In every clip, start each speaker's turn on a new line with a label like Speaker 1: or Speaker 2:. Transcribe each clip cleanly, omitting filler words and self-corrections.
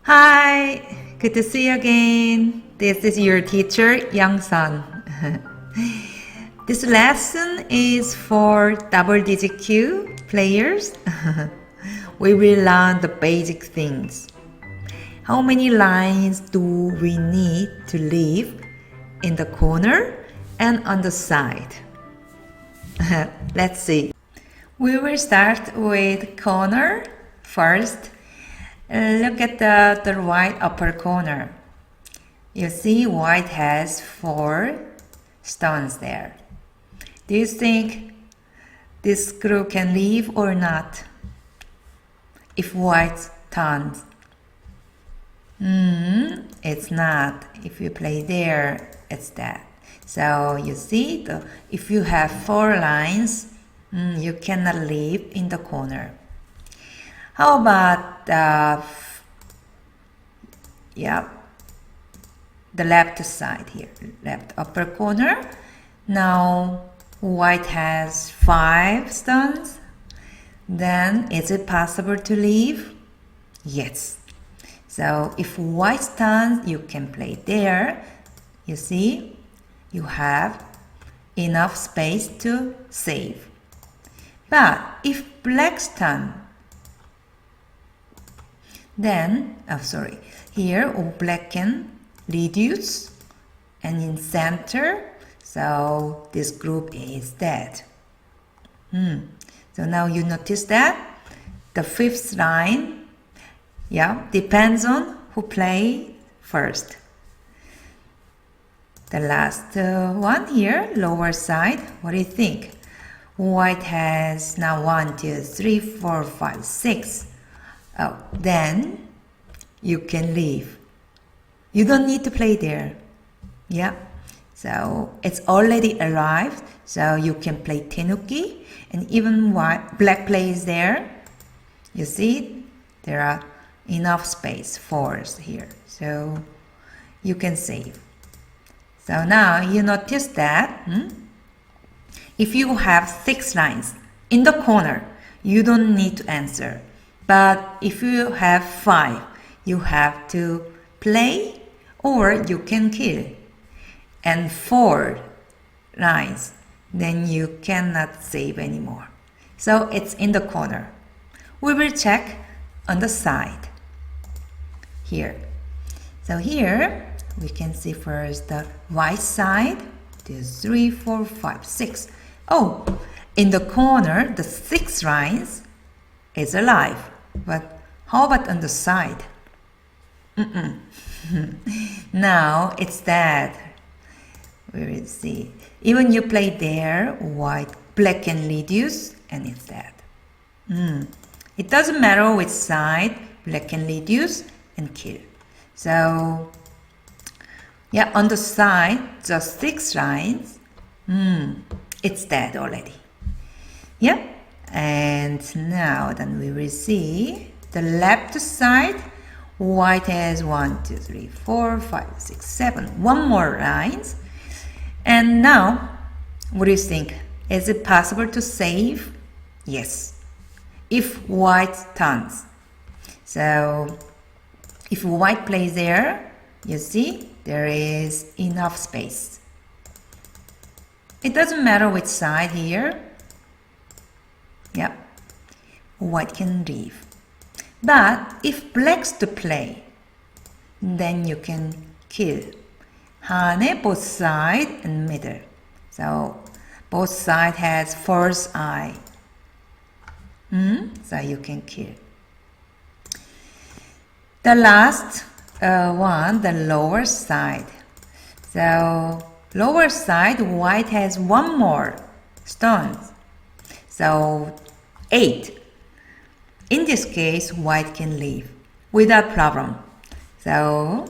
Speaker 1: Hi, good to see you again. This is your teacher, Young-sun. This lesson is for double-digit Q players. We will learn the basic things. How many lines do we need to leave in the corner and on the side? Let's see. We will start with corner first. Look at the right upper corner. You see white has 4 stones there. Do you think this group can leave or not? If white turns. It's not. If you play there, it's that. So you see, if you have 4 lines, you cannot leave in the corner. How about the left side here, left upper corner? Now white has 5 stones. Then is it possible to leave? Yes. So if white stands, you can play there. You see, you have enough space to save. But if black stands, then, here black can reduce and in center, so this group is dead. So now you notice that the 5th line, depends on who play first. The last one here, lower side, what do you think? White has now 1, 2, 3, 4, 5, 6. Oh, then you can leave. You don't need to play there. So it's already arrived. So you can play tenuki, and even black plays there. You see, there are enough space, 4s here. So you can save. So now you notice that if you have 6 lines in the corner, you don't need to answer. But if you have 5, you have to play or you can kill. And 4 lines, then you cannot save anymore. So it's in the corner. We will check on the side. Here. So here we can see first the right side. 2, 3, 4, 5, 6. Oh, in the corner, the 6 lines is alive. But how about on the side? Now it's dead. We will see. Even you play there, black can reduce, and it's dead. It doesn't matter which side, black can reduce and kill. So, on the side, just 6 lines, it's dead already. And now then we will see the left side. White has 1, 2, 3, 4, 5, 6, 7. 1 more lines. And now, what do you think? Is it possible to save? Yes. If white turns. So, if white plays there, you see, there is enough space. It doesn't matter which side here. White can leave. But if black's to play, then you can kill. Hane both side and middle. So both side has first eye. So you can kill. The last one, the lower side. So lower side, white has 1 more stone. So 8. In this case, white can leave without problem. So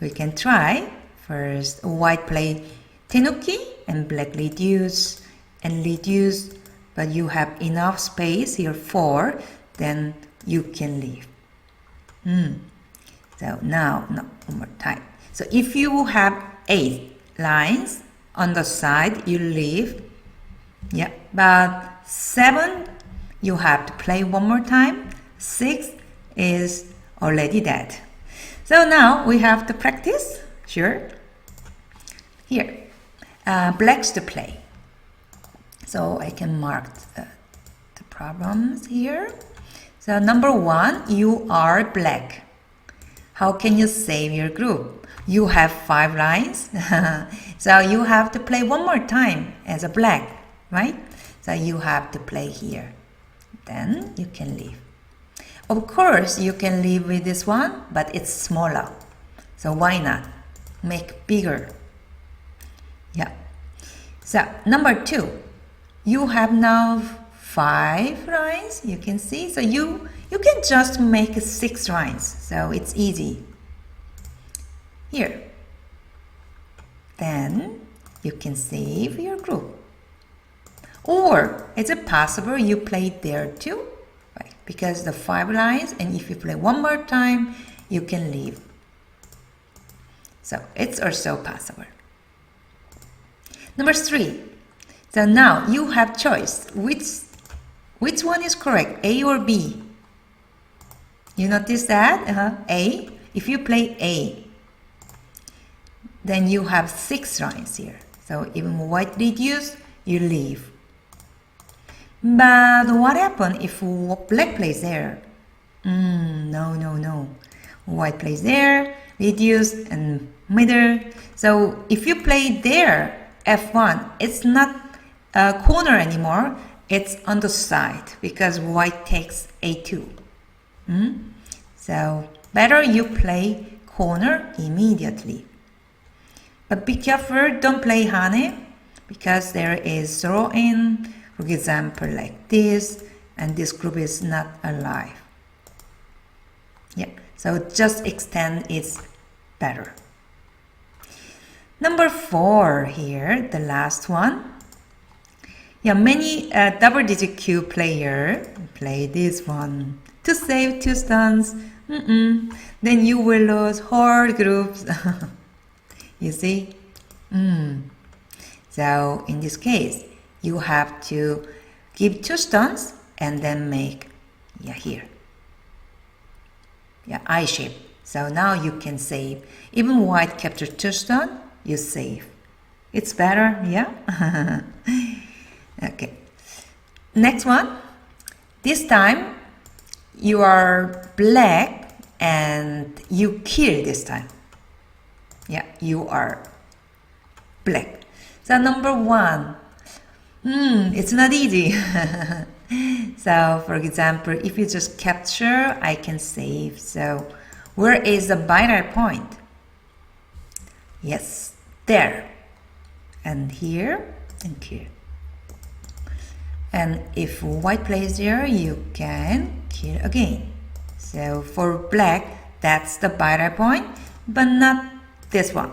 Speaker 1: we can try. First, white play tenuki and black reduce and reduce, but you have enough space here 4, then you can leave. So now, one more time. So if you have 8 lines on the side, you leave. But 7, you have to play one more time. 6 is already dead. So now we have to practice. Sure. Here, blacks to play. So I can mark the problems here. So number 1, you are black. How can you save your group? You have 5 lines. So you have to play one more time as a black, right? So you have to play here. Then you can leave. Of course, you can leave with this one, but it's smaller. So why not? Make bigger. Yeah. So number 2, you have now 5 lines, you can see. So you can just make 6 lines. So it's easy. Here. Then you can save your group. Or is it possible you play there too? Right. Because the 5 lines, and if you play one more time, you can leave. So it's also possible. Number 3. So now you have choice. Which one is correct, A or B? You notice that? A. If you play A, then you have 6 lines here. So even white reduce, you leave. But what happens if black plays there? No. White plays there, reduce, and middle. So if you play there, F1, it's not a corner anymore. It's on the side because white takes A2. So better you play corner immediately. But be careful, don't play Hane because there is throw in, for example, like this, and this group is not alive. Yeah, so just extend is better. Number 4 here, the last one. Yeah, many double-digit Q player play this one to save 2 stones. Then you will lose whole groups. You see? So in this case, you have to give 2 stones and then make here. I shape. So now you can save. Even white capture 2 stones, you save. It's better, yeah? Okay. Next one. This time you are black and you kill this time. Yeah, you are black. So number 1. It's not easy. So for example, if you just capture, I can save. So where is the binary point? Yes, there. And here and here. And if white plays there, you can kill again. So for black, that's the binary point, but not this one.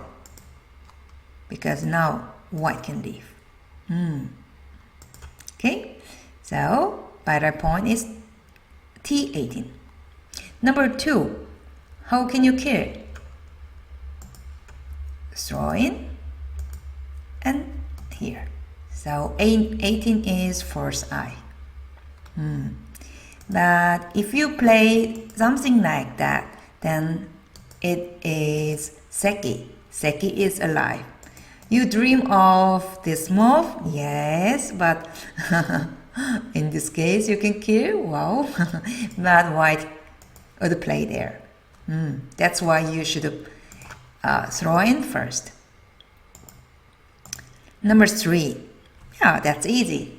Speaker 1: Because now white can leave. Okay, so binary point is T18. Number 2, how can you kill? Throw in and here. So 18 is first eye. But if you play something like that, then it is Seki. Seki is alive. You dream of this move? Yes, but in this case you can kill. Wow. But white would play there. That's why you should throw in first. Number 3. Yeah, that's easy.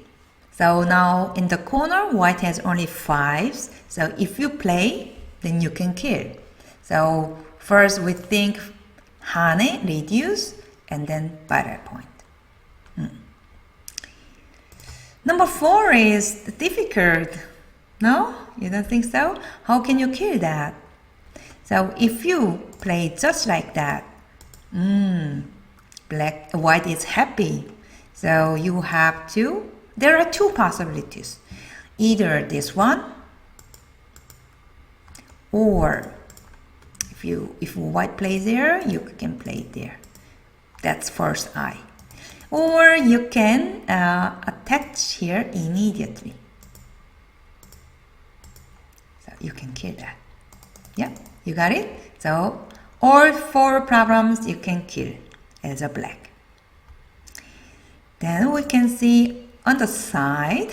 Speaker 1: So now in the corner, white has only 5s. So if you play, then you can kill. So first we think Hane, reduce, and then binary point. Number 4 is difficult. No? You don't think so? How can you kill that? So if you play just like that, white is happy. So you have to, there are 2 possibilities. Either this one, or if white plays there, you can play there. That's first eye. Or you can attach here immediately. So you can kill that. Yeah, you got it? So All 4 problems you can kill as a black. Then we can see on the side.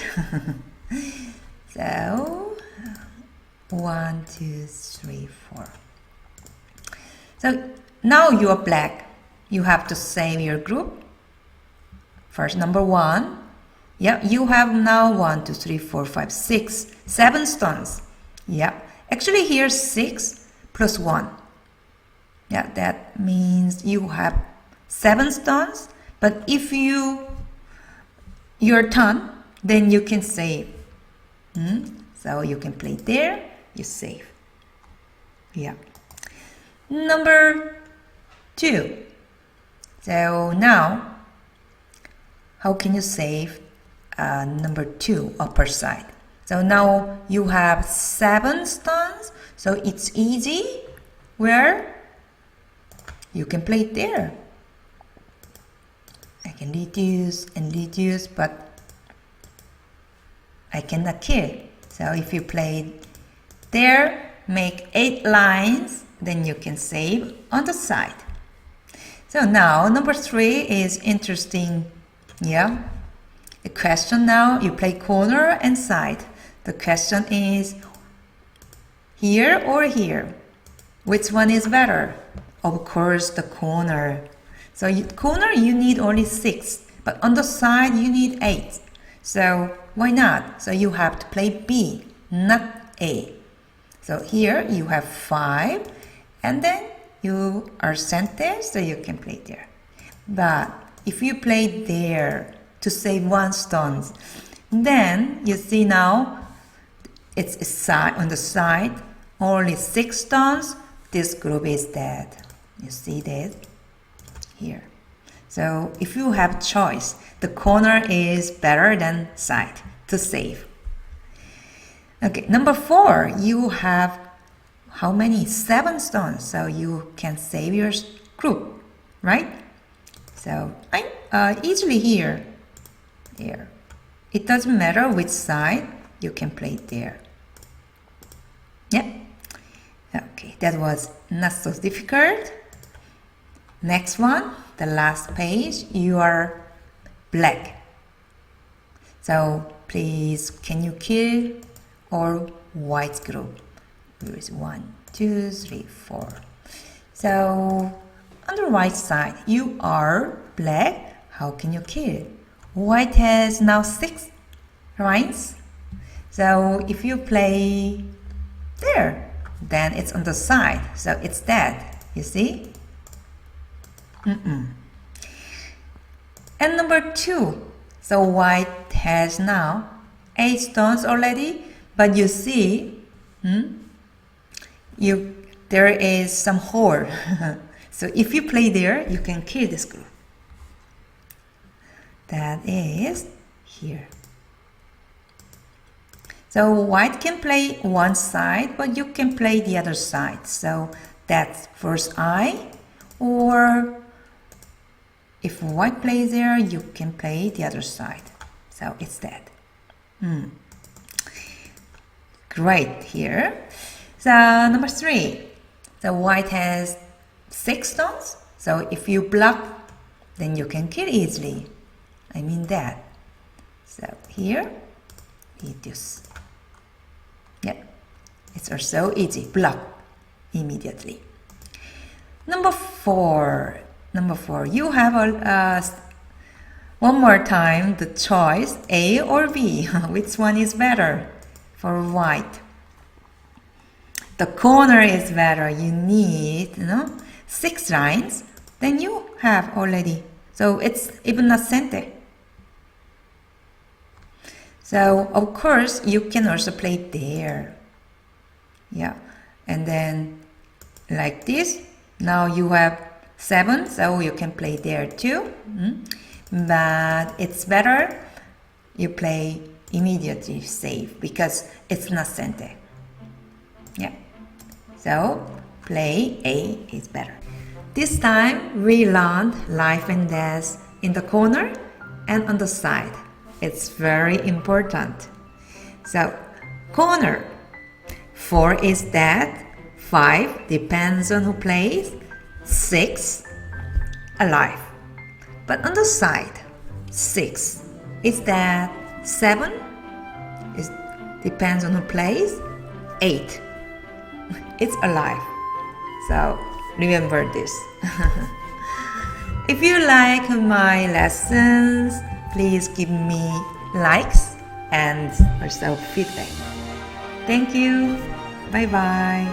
Speaker 1: So 1, 2, 3, 4. So now you are black. You have to save your group. First, number 1. Yeah, you have now 1, 2, 3, 4, 5, 6, 7 stones. Yeah, actually here 6 plus 1. Yeah, that means you have 7 stones. But if your turn, then you can save. So you can play there, you save. Yeah. Number 2. So now, how can you save number 2 upper side? So now you have 7 stones, so it's easy. Where? You can play it there. I can reduce and reduce, but I cannot kill. So if you play there, make 8 lines, then you can save on the side. So now number 3 is interesting. Yeah. The question now, you play corner and side. The question is here or here? Which one is better? Of course, the corner. So corner you need only 6, but on the side you need 8. So why not? So you have to play B, not A. So here you have 5, and then you are sent there, so you can play there. But if you play there to save 1 stone, then you see now it's a side on the side, only 6 stones. This group is dead. You see that here. So if you have choice, the corner is better than side to save. Okay, number 4, you have how many? 7 stones, so you can save your group, right? So I easily here. It doesn't matter which side, you can play there. Yeah. Okay, that was not so difficult. Next one, the last page, you are black. So please, can you kill or white group? Here is 1, 2, 3, 4. So on the right side, you are black. How can you kill? White has now 6 lines. So if you play there, then it's on the side. So it's dead. You see? And number 2, so white has now 8 stones already, but you see, there is some hole. So if you play there, you can kill this group. That is here. So white can play one side, but you can play the other side. So that's first eye, or if white plays there, you can play the other side. So it's that. Great here. So number 3. So white has 6 stones. So if you block, then you can kill easily. I mean that. So here, reduce. Yeah, it's also easy. Block immediately. Number 4. You have one more time the choice A or B. Which one is better for white? The corner is better. You need 6 lines. Then you have already. So it's even not center. So of course you can also play there. Yeah, and then like this. Now you have 7, so you can play there too. But it's better you play immediately save because it's not center. Yeah. So play A is better. This time we learned life and death in the corner and on the side. It's very important. So corner, 4 is dead, 5 depends on who plays, 6, alive. But on the side, 6, is that 7? It depends on who plays. 8, it's alive. So remember this. If you like my lessons, please give me likes and also feedback. Thank you. Bye bye.